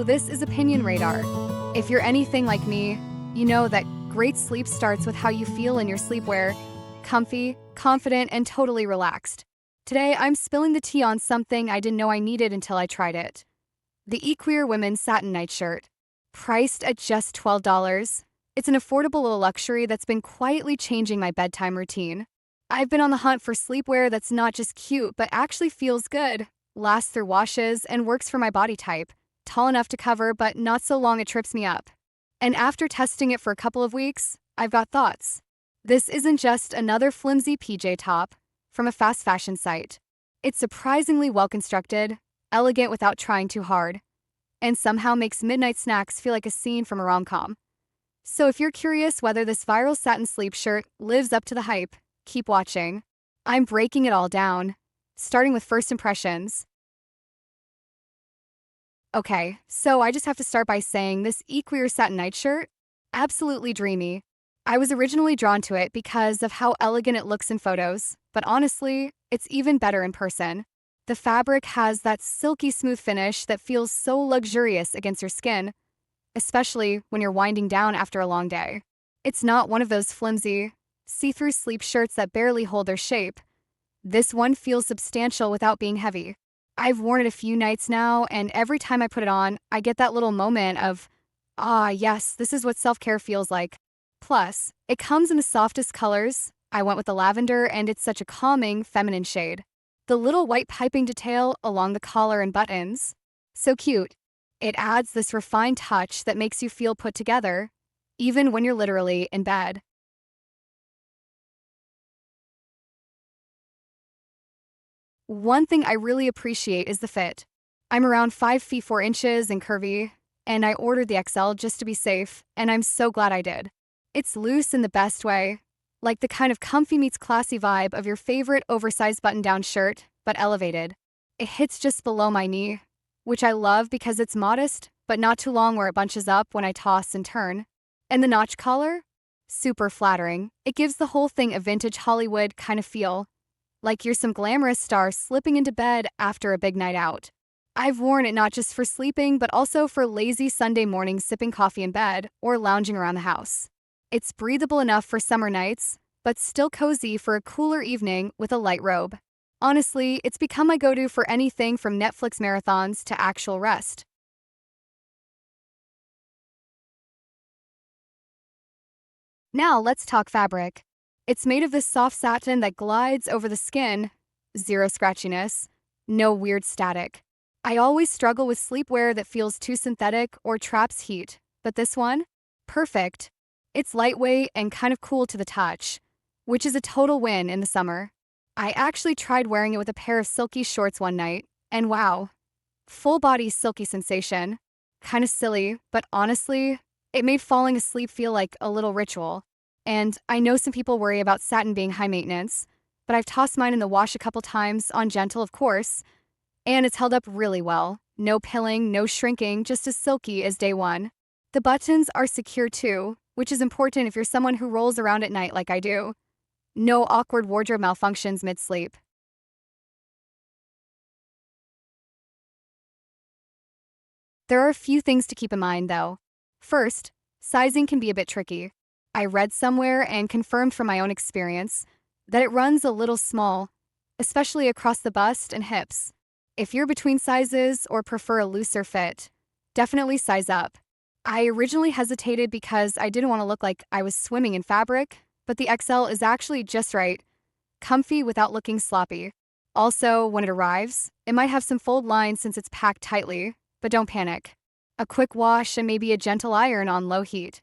this is Opinion Radar. If you're anything like me, you know that great sleep starts with how you feel in your sleepwear. Comfy, confident, and totally relaxed. Today, I'm spilling the tea on something I didn't know I needed until I tried it. The Ekouaer women's satin nightshirt. Priced at just $12, it's an affordable little luxury that's been quietly changing my bedtime routine. I've been on the hunt for sleepwear that's not just cute, but actually feels good, lasts through washes, and works for my body type. Tall enough to cover, but not so long it trips me up. And after testing it for a couple of weeks, I've got thoughts. This isn't just another flimsy PJ top from a fast fashion site. It's surprisingly well constructed, elegant without trying too hard, and somehow makes midnight snacks feel like a scene from a rom-com. So if you're curious whether this viral satin sleep shirt lives up to the hype, keep watching. I'm breaking it all down, starting with first impressions. Okay, so I just have to start by saying this Ekouaer satin nightshirt, absolutely dreamy. I was originally drawn to it because of how elegant it looks in photos, but honestly, it's even better in person. The fabric has that silky smooth finish that feels so luxurious against your skin, especially when you're winding down after a long day. It's not one of those flimsy, see-through sleep shirts that barely hold their shape. This one feels substantial without being heavy. I've worn it a few nights now, and every time I put it on, I get that little moment of, ah, yes, this is what self-care feels like. Plus, it comes in the softest colors. I went with the lavender, and it's such a calming, feminine shade. The little white piping detail along the collar and buttons, so cute. It adds this refined touch that makes you feel put together, even when you're literally in bed. One thing I really appreciate is the fit. I'm around 5 feet 4 inches and curvy, and I ordered the XL just to be safe, and I'm so glad I did. It's loose in the best way, like the kind of comfy meets classy vibe of your favorite oversized button-down shirt, but elevated. It hits just below my knee, which I love because it's modest, but not too long where it bunches up when I toss and turn. And the notch collar? Super flattering. It gives the whole thing a vintage Hollywood kind of feel, like you're some glamorous star slipping into bed after a big night out. I've worn it not just for sleeping, but also for lazy Sunday mornings sipping coffee in bed or lounging around the house. It's breathable enough for summer nights, but still cozy for a cooler evening with a light robe. Honestly, it's become my go-to for anything from Netflix marathons to actual rest. Now let's talk fabric. It's made of this soft satin that glides over the skin, zero scratchiness, no weird static. I always struggle with sleepwear that feels too synthetic or traps heat, but this one? Perfect. It's lightweight and kind of cool to the touch, which is a total win in the summer. I actually tried wearing it with a pair of silky shorts one night, and wow, full body silky sensation. Kind of silly, but honestly, it made falling asleep feel like a little ritual. And I know some people worry about satin being high maintenance, but I've tossed mine in the wash a couple times, on gentle of course, and it's held up really well. No pilling, no shrinking, just as silky as day one. The buttons are secure too, which is important if you're someone who rolls around at night like I do. No awkward wardrobe malfunctions mid-sleep. There are a few things to keep in mind though. First, sizing can be a bit tricky. I read somewhere and confirmed from my own experience that it runs a little small, especially across the bust and hips. If you're between sizes or prefer a looser fit, definitely size up. I originally hesitated because I didn't want to look like I was swimming in fabric, but the XL is actually just right, comfy without looking sloppy. Also, when it arrives, it might have some fold lines since it's packed tightly, but don't panic. A quick wash and maybe a gentle iron on low heat,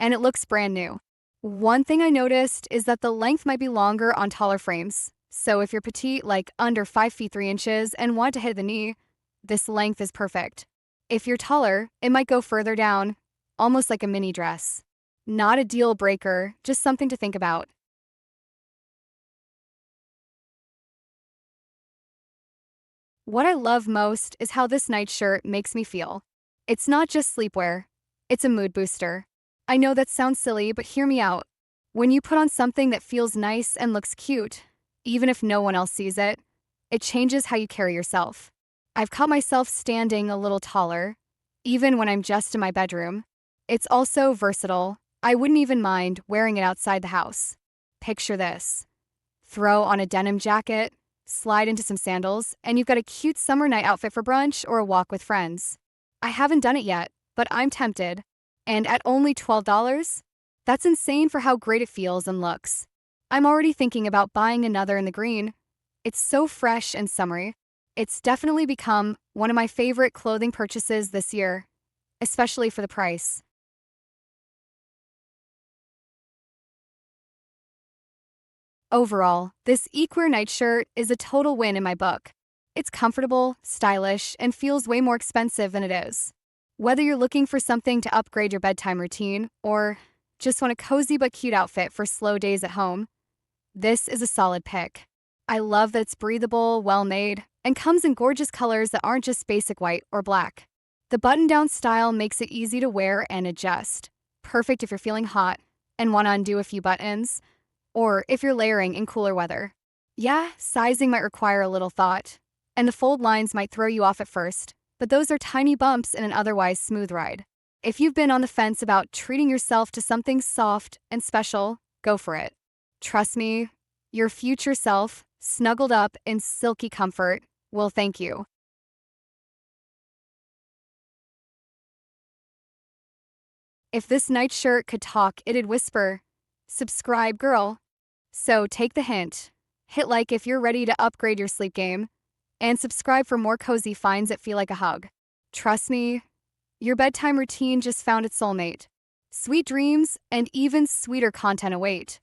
and it looks brand new. One thing I noticed is that the length might be longer on taller frames. So if you're petite, like under 5 feet 3 inches, and want to hit the knee, this length is perfect. If you're taller, it might go further down, almost like a mini dress. Not a deal breaker, just something to think about. What I love most is how this nightshirt makes me feel. It's not just sleepwear, it's a mood booster. I know that sounds silly, but hear me out. When you put on something that feels nice and looks cute, even if no one else sees it, it changes how you carry yourself. I've caught myself standing a little taller, even when I'm just in my bedroom. It's also versatile. I wouldn't even mind wearing it outside the house. Picture this. Throw on a denim jacket, slide into some sandals, and you've got a cute summer night outfit for brunch or a walk with friends. I haven't done it yet, but I'm tempted. And at only $12? That's insane for how great it feels and looks. I'm already thinking about buying another in the green. It's so fresh and summery. It's definitely become one of my favorite clothing purchases this year, especially for the price. Overall, this Ekouaer nightshirt is a total win in my book. It's comfortable, stylish, and feels way more expensive than it is. Whether you're looking for something to upgrade your bedtime routine or just want a cozy but cute outfit for slow days at home, this is a solid pick. I love that it's breathable, well-made, and comes in gorgeous colors that aren't just basic white or black. The button-down style makes it easy to wear and adjust. Perfect if you're feeling hot and want to undo a few buttons, or if you're layering in cooler weather. Yeah, sizing might require a little thought, and the fold lines might throw you off at first, but those are tiny bumps in an otherwise smooth ride. If you've been on the fence about treating yourself to something soft and special, go for it. Trust me, your future self, snuggled up in silky comfort, will thank you. If this nightshirt could talk, it'd whisper, "Subscribe, girl." So take the hint. Hit like if you're ready to upgrade your sleep game, and subscribe for more cozy finds that feel like a hug. Trust me, your bedtime routine just found its soulmate. Sweet dreams and even sweeter content await.